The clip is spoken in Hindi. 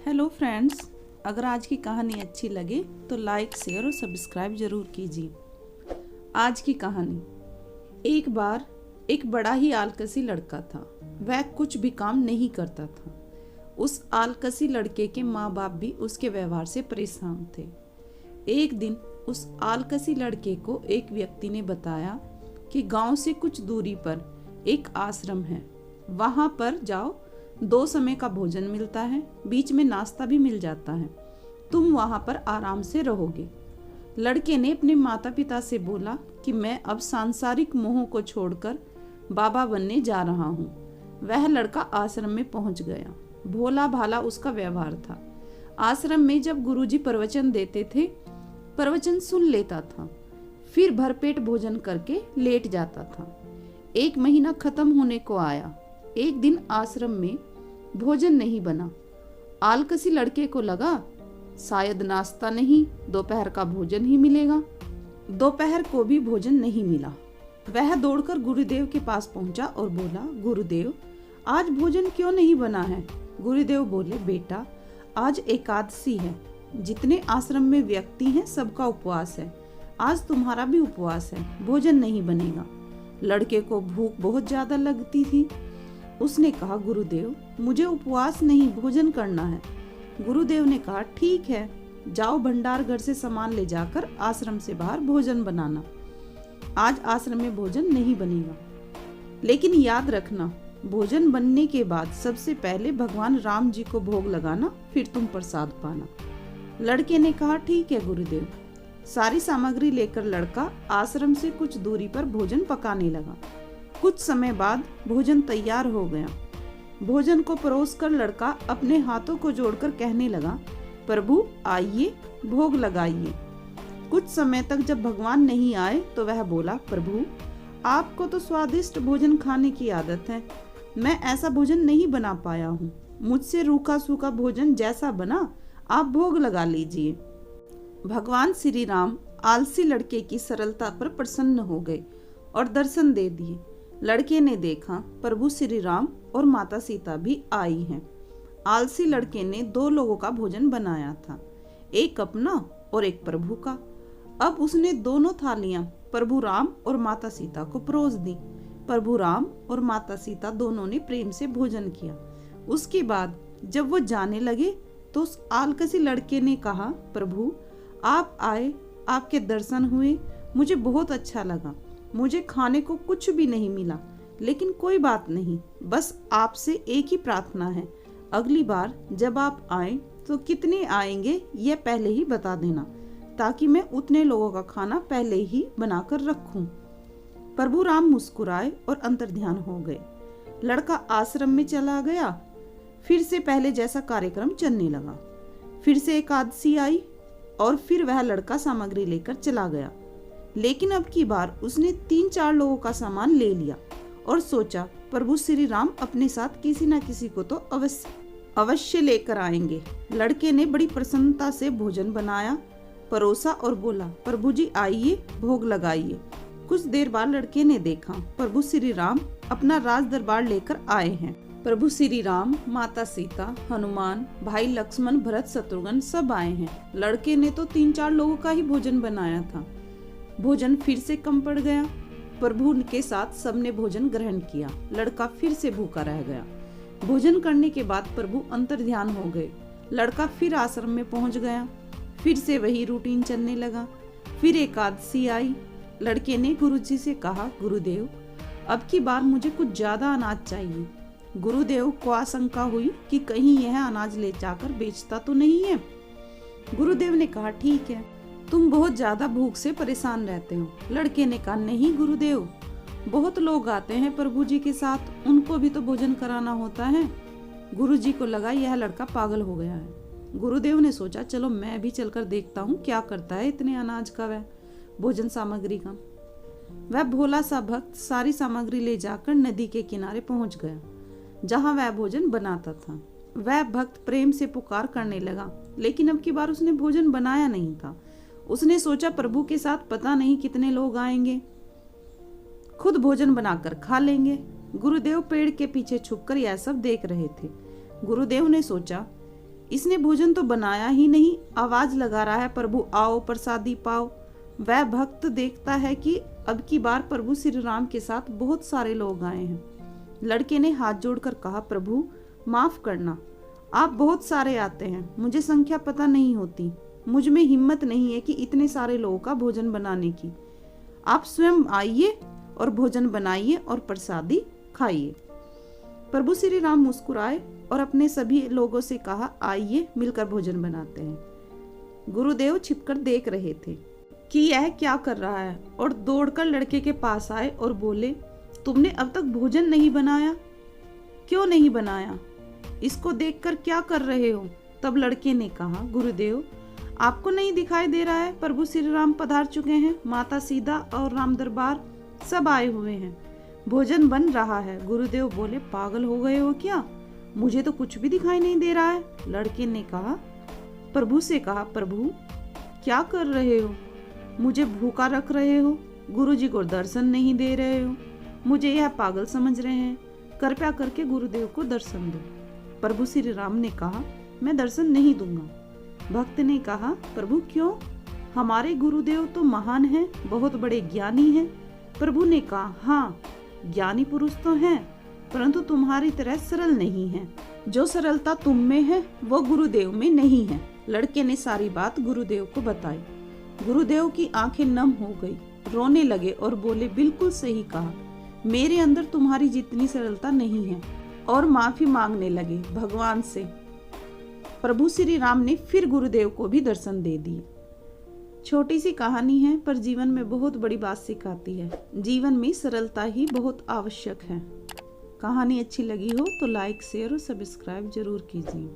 हेलो फ्रेंड्स, अगर आज की कहानी अच्छी लगे तो लाइक, शेयर और सब्सक्राइब जरूर कीजिए। आज की कहानी। एक बार एक बड़ा ही आलकसी लड़का था। वह कुछ भी काम नहीं करता था। उस आलकसी लड़के के माँ बाप भी उसके व्यवहार से परेशान थे। एक दिन उस आलकसी लड़के को एक व्यक्ति ने बताया कि गांव से कुछ दूरी पर एक आश्रम है, वहां पर जाओ, 2 समय का भोजन मिलता है, बीच में नाश्ता भी मिल जाता है, तुम वहां पर आराम से रहोगे। लड़के ने अपने माता पिता से बोला कि मैं अब सांसारिक मोह को छोड़कर बाबा बनने जा रहा हूँ। वह लड़का आश्रम में पहुंच गया। भोला भाला उसका व्यवहार था। आश्रम में जब गुरुजी प्रवचन देते थे, प्रवचन सुन लेता था, फिर भरपेट भोजन करके लेट जाता था। 1 महीना खत्म होने को आया। एक दिन आश्रम में भोजन नहीं बना। आलकसी लड़के को लगा शायद नाश्ता नहीं, दोपहर का भोजन ही मिलेगा। दोपहर को भी भोजन नहीं मिला। वह दौड़कर गुरुदेव के पास पहुंचा और बोला, गुरुदेव, आज भोजन क्यों नहीं बना है? गुरुदेव बोले, बेटा, आज एकादशी है। जितने आश्रम में व्यक्ति हैं सबका उपवास है। आज तुम्हारा भी उपवास है, भोजन नहीं बनेगा। लड़के को भूख बहुत ज्यादा लगती थी। उसने कहा, गुरुदेव, मुझे उपवास नहीं, भोजन करना है। गुरुदेव ने कहा, ठीक है, जाओ भंडार घर से सामान ले जाकर आश्रम से बाहर भोजन बनाना। आज आश्रम में भोजन नहीं बनेगा, लेकिन याद रखना, भोजन बनने के बाद सबसे पहले भगवान राम जी को भोग लगाना, फिर तुम प्रसाद पाना। लड़के ने कहा, ठीक है गुरुदेव। सारी सामग्री लेकर लड़का आश्रम से कुछ दूरी पर भोजन पकाने लगा। कुछ समय बाद भोजन तैयार हो गया। भोजन को परोसकर लड़का अपने हाथों को जोड़कर कहने लगा, प्रभु आइए, भोग लगाइए। कुछ समय तक जब भगवान नहीं आए तो वह बोला, प्रभु, आपको तो स्वादिष्ट भोजन खाने की आदत है, मैं ऐसा भोजन नहीं बना पाया हूँ। मुझसे रूखा सूखा भोजन जैसा बना आप भोग लगा लीजिए। भगवान श्री राम आलसी लड़के की सरलता पर प्रसन्न हो गए और दर्शन दे दिए। लड़के ने देखा प्रभु श्री राम और माता सीता भी आई हैं। आलसी लड़के ने 2 लोगों का भोजन बनाया था, एक अपना और एक प्रभु का। अब उसने दोनों थालियां प्रभु राम और माता सीता को परोस दी। प्रभु राम और माता सीता दोनों ने प्रेम से भोजन किया। उसके बाद जब वो जाने लगे तो उस आलकसी लड़के ने कहा, प्रभु आप आए, आपके दर्शन हुए, मुझे बहुत अच्छा लगा। मुझे खाने को कुछ भी नहीं मिला, लेकिन कोई बात नहीं, बस आपसे एक ही प्रार्थना है, अगली बार जब आप आए तो कितने आएंगे यह पहले ही बता देना, ताकि मैं उतने लोगों का खाना पहले ही बनाकर रखूं। प्रभु राम मुस्कुराए और अंतर्ध्यान हो गए। लड़का आश्रम में चला गया। फिर से पहले जैसा कार्यक्रम चलने लगा। फिर से एकादशी आई और फिर वह लड़का सामग्री लेकर चला गया। लेकिन अब की बार उसने 3-4 लोगों का सामान ले लिया और सोचा, प्रभु श्री राम अपने साथ किसी न किसी को तो अवश्य लेकर आएंगे। लड़के ने बड़ी प्रसन्नता से भोजन बनाया, परोसा और बोला, प्रभु जी आइए, भोग लगाइए। कुछ देर बाद लड़के ने देखा प्रभु श्री राम अपना राज दरबार लेकर आए हैं। प्रभु श्री राम, माता सीता, हनुमान, भाई लक्ष्मण, भरत, शत्रुघ्न सब आए हैं। लड़के ने तो 3-4 लोगों का ही भोजन बनाया था। भोजन फिर से कम पड़ गया। प्रभु के साथ सबने भोजन ग्रहण किया। लड़का फिर से भूखा रह गया। भोजन करने के बाद प्रभु अंतर्ध्यान हो गए। लड़का फिर आश्रम में पहुंच गया। फिर से वही रूटीन चलने लगा। फिर एकादशी आई। लड़के ने गुरुजी से कहा, गुरुदेव, अब की बार मुझे कुछ ज्यादा अनाज चाहिए। गुरुदेव को आशंका हुई कि कहीं यह अनाज ले जाकर बेचता तो नहीं है। गुरुदेव ने कहा, ठीक है, तुम बहुत ज्यादा भूख से परेशान रहते हो। लड़के ने कहा, नहीं गुरुदेव, बहुत लोग आते हैं प्रभु जी के साथ, उनको भी तो भोजन कराना होता है। गुरुजी को लगा यह लड़का पागल हो गया है। गुरुदेव ने सोचा, चलो मैं भी चलकर देखता हूँ क्या करता है इतने अनाज का, वह भोजन सामग्री का। वह भोला सा भक्त सारी सामग्री ले जाकर नदी के किनारे पहुंच गया, जहाँ वह भोजन बनाता था। वह भक्त प्रेम से पुकार करने लगा, लेकिन अब की बार उसने भोजन बनाया नहीं था। उसने सोचा, प्रभु के साथ पता नहीं कितने लोग आएंगे, खुद भोजन बनाकर खा लेंगे। गुरुदेव पेड़ के पीछे छुपकर यह सब देख रहे थे। गुरुदेव ने सोचा, इसने भोजन तो बनाया ही नहीं, आवाज लगा रहा है प्रभु आओ प्रसादी पाओ। वह भक्त देखता है कि अब की बार प्रभु श्री राम के साथ बहुत सारे लोग आए हैं। लड़के ने हाथ जोड़कर कहा, प्रभु माफ करना, आप बहुत सारे आते हैं, मुझे संख्या पता नहीं होती, मुझ में हिम्मत नहीं है कि इतने सारे लोगों का भोजन बनाने की। आप स्वयं आइए और भोजन बनाइए और प्रसादी खाइए। प्रभु श्री राम मुस्कुराए और अपने सभी लोगों से कहा, आइए मिलकर भोजन बनाते हैं। गुरुदेव छिपकर देख रहे थे कि यह क्या कर रहा है और दौड़कर लड़के के पास आए और बोले, तुमने अब तक भोजन नहीं बनाया? क्यों नहीं बनाया? इसको देखकर क्या कर रहे हो? तब लड़के ने कहा, गुरुदेव आपको नहीं दिखाई दे रहा है प्रभु श्री राम पधार चुके हैं, माता सीता और राम दरबार सब आए हुए हैं, भोजन बन रहा है। गुरुदेव बोले, पागल हो गए हो क्या? मुझे तो कुछ भी दिखाई नहीं दे रहा है। लड़के ने कहा, प्रभु से कहा, प्रभु क्या कर रहे हो? मुझे भूखा रख रहे हो, गुरुजी को दर्शन नहीं दे रहे हो, मुझे यह पागल समझ रहे हैं, कृपया करके गुरुदेव को दर्शन दो। प्रभु श्री राम ने कहा, मैं दर्शन नहीं दूंगा। भक्त ने कहा, प्रभु क्यों? हमारे गुरुदेव तो महान हैं, बहुत बड़े ज्ञानी हैं। प्रभु ने कहा, हाँ ज्ञानी पुरुष तो हैं, परंतु तुम्हारी तरह सरल नहीं है। जो सरलता तुम में है वो गुरुदेव में नहीं है। लड़के ने सारी बात गुरुदेव को बताई। गुरुदेव की आंखें नम हो गई, रोने लगे और बोले, बिल्कुल सही कहा, मेरे अंदर तुम्हारी जितनी सरलता नहीं है। और माफी मांगने लगे भगवान से। प्रभु श्री राम ने फिर गुरुदेव को भी दर्शन दे दिए। छोटी सी कहानी है पर जीवन में बहुत बड़ी बात सिखाती है। जीवन में सरलता ही बहुत आवश्यक है। कहानी अच्छी लगी हो तो लाइक शेयर और सब्सक्राइब जरूर कीजिए।